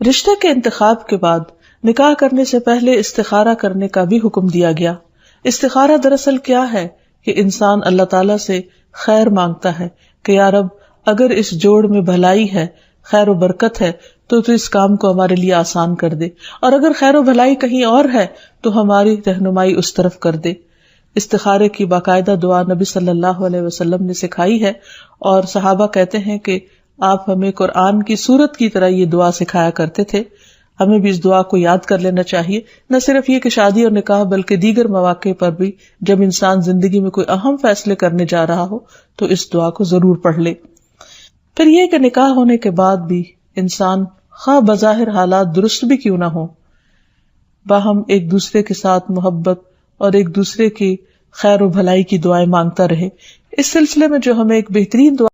رشتے کے انتخاب کے بعد نکاح کرنے سے پہلے استخارہ کرنے کا بھی حکم دیا گیا۔ استخارہ دراصل کیا ہے کہ انسان اللہ تعالیٰ سے خیر مانگتا ہے کہ یا رب اگر اس جوڑ میں بھلائی ہے، خیر و برکت ہے تو اس کام کو ہمارے لیے آسان کر دے، اور اگر خیر و بھلائی کہیں اور ہے تو ہماری رہنمائی اس طرف کر دے۔ استخارے کی باقاعدہ دعا نبی صلی اللہ علیہ وسلم نے سکھائی ہے، اور صحابہ کہتے ہیں کہ آپ ہمیں قرآن کی سورت کی طرح یہ دعا سکھایا کرتے تھے۔ ہمیں بھی اس دعا کو یاد کر لینا چاہیے، نہ صرف یہ کہ شادی اور نکاح بلکہ دیگر مواقع پر بھی جب انسان زندگی میں کوئی اہم فیصلے کرنے جا رہا ہو تو اس دعا کو ضرور پڑھ لے۔ پھر یہ کہ نکاح ہونے کے بعد بھی انسان خواہ بظاہر حالات درست بھی کیوں نہ ہوں، باہم ایک دوسرے کے ساتھ محبت اور ایک دوسرے کی خیر و بھلائی کی دعائیں مانگتا رہے۔ اس سلسلے میں جو ہمیں ایک بہترین دعا